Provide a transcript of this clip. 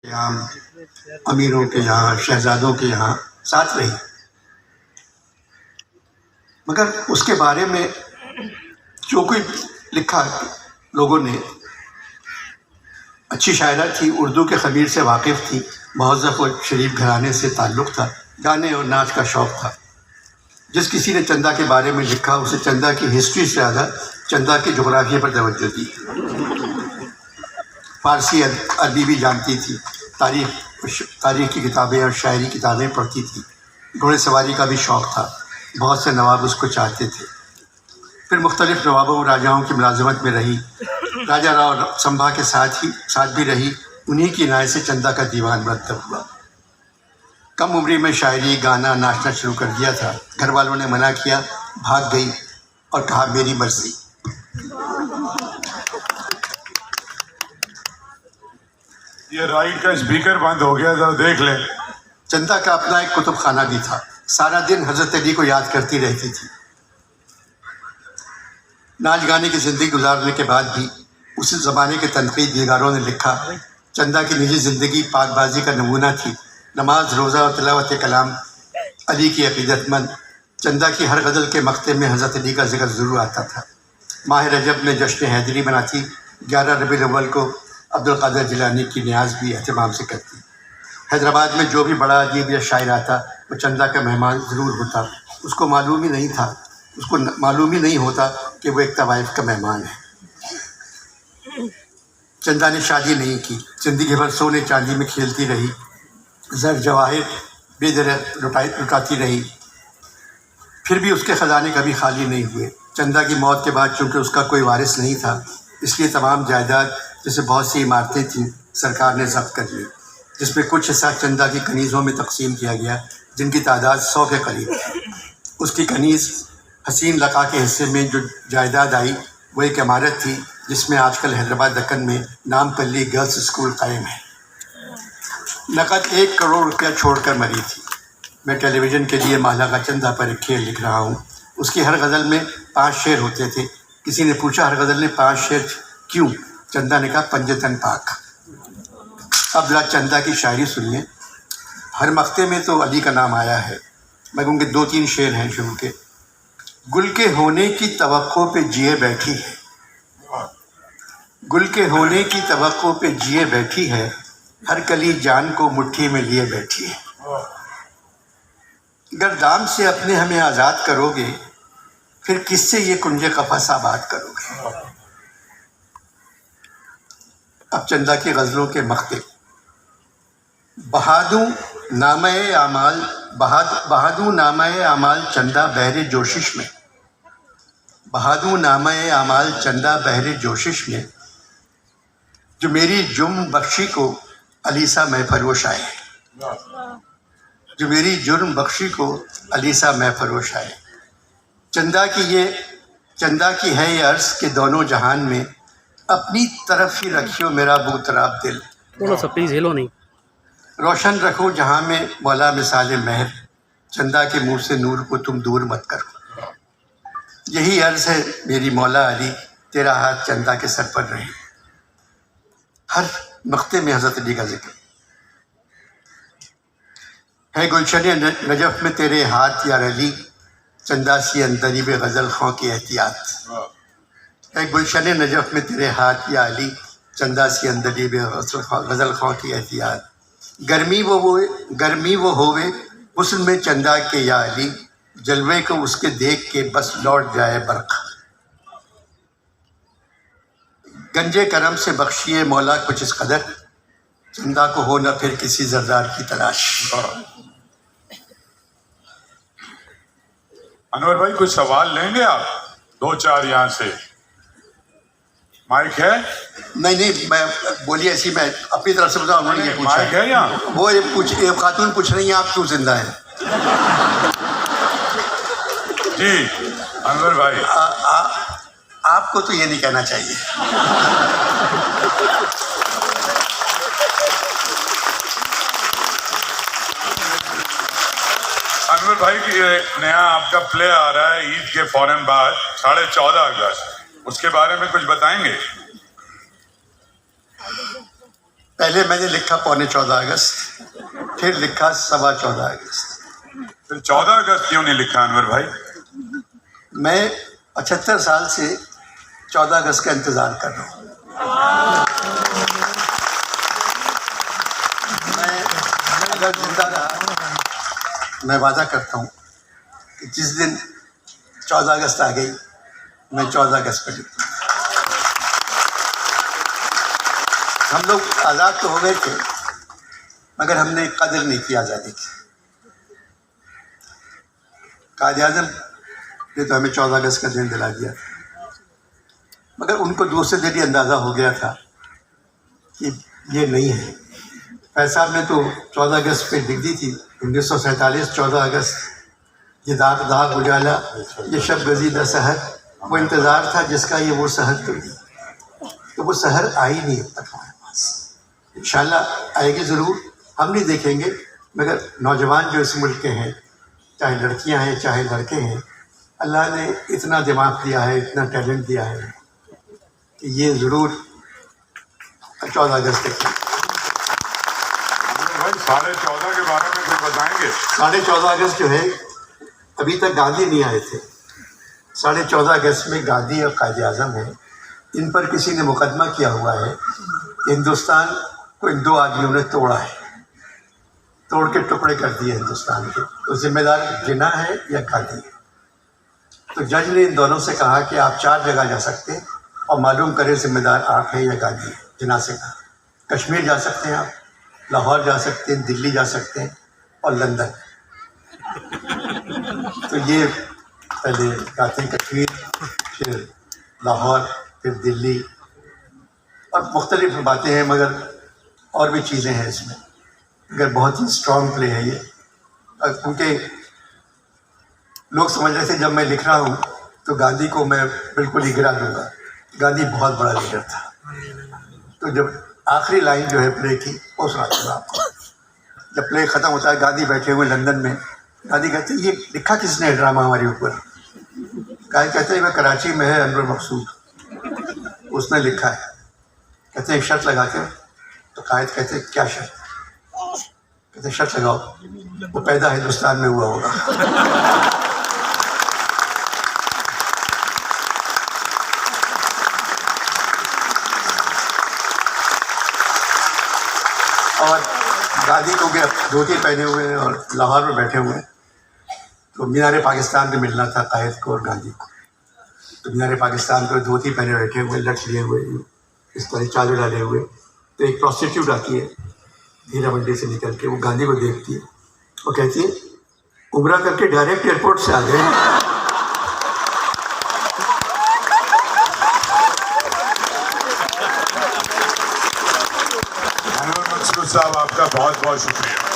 यहाँ अमीरों के यहाँ, शहजादों के यहाँ साथ रही, मगर उसके बारे में जो कोई लिखा लोगों ने, अच्छी शायरा थी, उर्दू के ख़मीर से वाकिफ़ थी, महज़्ज़ब और शरीफ घराने से ताल्लुक़ था, गाने और नाच का शौक़ था। जिस किसी ने चंदा के बारे में लिखा उसे चंदा की हिस्ट्री से ज़्यादा चंदा की जोग्राफिया पर तवज्जो दी। फ़ारसी अरबी भी जानती थी, तारीख़ की किताबें और शायरी किताबें पढ़ती थी। घोड़े सवारी का भी शौक़ था, बहुत से नवाब उसको चाहते थे। फिर मुख्तलिफ़ नवाबों और राजाओं की मुलाजमत में रही, राजा राव संभा के साथ भी रही। उन्हीं की इनायत से चंदा का दीवान मरतब हुआ। कम उम्री में शायरी, गाना, नाचना शुरू कर दिया था। घर वालों ने मना किया, भाग गई और कहा मेरी मर्जी। ये राइट का स्पीकर बंद हो गया था, देख ले। चंदा का अपना एक कुतुब खाना भी था, सारा दिन हज़रत अली को याद करती रहती थी। नाच गाने की ज़िंदगी गुजारने के बाद भी उस ज़माने के तनकीद दिगारों ने लिखा, चंदा की निजी ज़िंदगी पाकबाजी का नमूना थी। नमाज, रोज़ा और तिलावत कलाम अली की अक़ीदतमंद। चंदा की हर गज़ल के मक़ते में हज़रत अली का जिक्र ज़रूर आता था। माह रजब में जश्न हैदरी मनाती, 11 रबीउल अव्वल को अब्दुल क़ादिर जिलानी की न्याज भी एहतमाम से करती। हैदराबाद में जो भी बड़ा अदीब या शायर आता वो चंदा का मेहमान ज़रूर होता। उसको मालूम ही नहीं होता कि वो एक तवाइफ का मेहमान है। चंदा ने शादी नहीं की, ज़िंदगी भर सोने चांदी में खेलती रही, ज़र जवाहिर बेदर लुटाती रही। फिर भी उसके ख़जाने कभी खाली नहीं हुए। चंदा की मौत के बाद चूँकि उसका कोई वारिस नहीं था, इसलिए तमाम जायदाद, जैसे बहुत सी इमारतें थीं, सरकार ने ज़ब्त कर ली, जिसमें कुछ हिस्सा चंदा की कनीज़ों में तकसीम किया गया, जिनकी तादाद 100 के करीब थी। उसकी कनीज़ हसीन लका के हिस्से में जो जायदाद आई वो एक इमारत थी जिसमें आजकल हैदराबाद दक्कन में नामपल्ली गर्ल्स स्कूल कायम है। नकद 1 करोड़ रुपया छोड़कर मरी थी। मैं टेलीविज़न के लिए माला का चंदा पर एक खेल लिख रहा हूँ। उसकी हर गज़ल में 5 शेर होते थे। किसी ने पूछा हर गज़ल में 5 शेर क्यों? चंदा ने कहा पंजतन पाक। अब जरा चंदा की शायरी सुनिए। हर मक्ते में तो अली का नाम आया है, मगर उनके 2-3 शेर हैं शुरू के। गुल के होने की तवक्को पे जिए बैठी है, गुल के होने की तवक्को पे जिए बैठी है, हर कली जान को मुट्ठी में लिए बैठी है। अगर दाम से अपने हमें आज़ाद करोगे, फिर किससे ये कुंजे कफस आबाद करोगे। अब चंदा की गज़लों के मक्ते। बहादू नामे आमाल चंदा बहरे जोशिश में, बहादू नामे आमाल चंदा बहरे जोशिश में, जो मेरी जुर्म बख्शी को अलीसा मैं फरोश आए, जो मेरी जुर्म बख्शी को अलीसा मैं फरोश आए। चंदा की है ये अर्ज़ के दोनों जहान में, अपनी तरफ ही रखियो मेरा बूतराब दिल। थोड़ा सा प्लीज़ हिलो नहीं। रोशन रखो जहाँ में मौला मिसाल महर, चंदा के मुँह से नूर को तुम दूर मत करो। यही अर्ज़ है मेरी मौला अली, तेरा हाथ चंदा के सर पर रहे। हर मक्ते में हज़रत अली का जिक्र है। गुलशन नजफ़ में तेरे हाथ या अली, चंदा सी अंदरी बे गज़ल खां की एहतियात है। गुलशन नजफ़ में तेरे हाथ या अली, चंदा सी अंदरी बे गज़ल खां की एहतियात। गर्मी वो होवे हुस्न में चंदा के या अली, जलवे को उसके देख के बस लौट जाए बर्क़। गंजे करम से बख्शिए मौला कुछ इस कदर, चंदा को हो न फिर किसी जरदार की तलाश। अनवर भाई कुछ सवाल लेंगे आप? 2-4 यहाँ से माइक है? नहीं, मैं बोलिए ऐसी, मैं अपनी तरफ से बताऊँ। उन्होंने ये पूछा माइक है यहाँ? वो ये खातून पूछ रही हैं आप क्यों जिंदा हैं। जी अनवर भाई, आपको तो ये नहीं कहना चाहिए। अनवर भाई की नया आपका प्ले आ रहा है ईद के फौरन बाद 14.5 अगस्त, उसके बारे में कुछ बताएंगे? पहले मैंने लिखा 14.25 अगस्त, फिर लिखा 14.25 अगस्त। फिर 14 अगस्त क्यों नहीं लिखा अनवर भाई? मैं 75 साल से 14 अगस्त का इंतज़ार कर रहा हूँ। मैं अगर जिंदा रहा, मैं वादा करता हूँ कि जिस दिन 14 अगस्त आ गई, मैं 14 अगस्त पर लिखूँ। हम लोग आज़ाद तो हो गए थे, मगर हमने कदर नहीं की आज़ादी की। कायद-ए-आज़म ने तो हमें 14 अगस्त का दिन दिला दिया, मगर उनको दूसरे दिन ही अंदाज़ा हो गया था कि ये नहीं है। फैज़ साहब ने तो 14 अगस्त पे लिख दी थी 1947 14 अगस्त, ये दाग दाग उजाला, ये शब गज़ीदा सहर, वो इंतज़ार था जिसका ये वो सहर तो वो सहर आई नहीं अब तक हमारे पास। इंशाल्लाह आएगी ज़रूर, हम नहीं देखेंगे, मगर नौजवान जो इस मुल्क के हैं, चाहे लड़कियां हैं चाहे लड़के हैं, अल्लाह ने इतना दिमाग दिया है, इतना टैलेंट दिया है कि ये ज़रूर 14 अगस्त देखें। भाई 14.5 के बारे में कुछ बताएंगे? 14.5 अगस्त जो है, अभी तक गांधी नहीं आए थे। 14.5 अगस्त में गांधी और कायद-ए-आज़म है, इन पर किसी ने मुकदमा किया हुआ है कि हिंदुस्तान को इन दो आदमियों ने तोड़ा है, तोड़ के टुकड़े कर दिए हिंदुस्तान के। तो जिम्मेदार जिन्ना है या गांधी है। तो जज ने इन दोनों से कहा कि आप 4 जगह जा सकते हैं और मालूम करें जिम्मेदार आप हैं या गांधी है। जिन्ना से कहा कश्मीर जा सकते हैं आप, लाहौर जा सकते हैं, दिल्ली जा सकते हैं और लंदन। तो ये पहले जाते हैं कश्मीर, फिर लाहौर, फिर दिल्ली, और मुख्तलिफ बातें हैं, मगर और भी चीज़ें हैं इसमें, मगर बहुत ही स्ट्रॉन्ग प्ले है ये। क्योंकि लोग समझ रहे थे जब मैं लिख रहा हूँ तो गांधी को मैं बिल्कुल ही गिरा दूँगा। गांधी बहुत बड़ा लीडर था। तो जब आखिरी लाइन जो है प्ले की, वो सुनाता हूँ आपको। जब प्ले ख़त्म होता है, गांधी बैठे हुए लंदन में, गांधी कहते हैं ये लिखा किसने ड्रामा हमारे ऊपर? कहते हैं मैं कराची में है अनवर मकसूद, उसने लिखा है। कहते हैं एक शर्त लगाते हो? तो कायद कहते हैं क्या शर्त? कहते शर्त लगाओ वो पैदा हिंदुस्तान में हुआ होगा। और गांधी को भी धोती पहने हुए हैं और लाहौर में बैठे हुए हैं। तो मीनार पाकिस्तान में मिलना था कायद को और गांधी को। तो मीनार पाकिस्तान को धोती पहने बैठे हुए, लट लिए हुए, इस तरह चादर डाले हुए। तो एक प्रोस्टिट्यूट आती है हीरा मंडी से निकल के, वो गांधी को देखती है और कहती है उम्रा करके डायरेक्ट एयरपोर्ट से आ गए। अनवर मकसूद साहब, आपका बहुत बहुत शुक्रिया।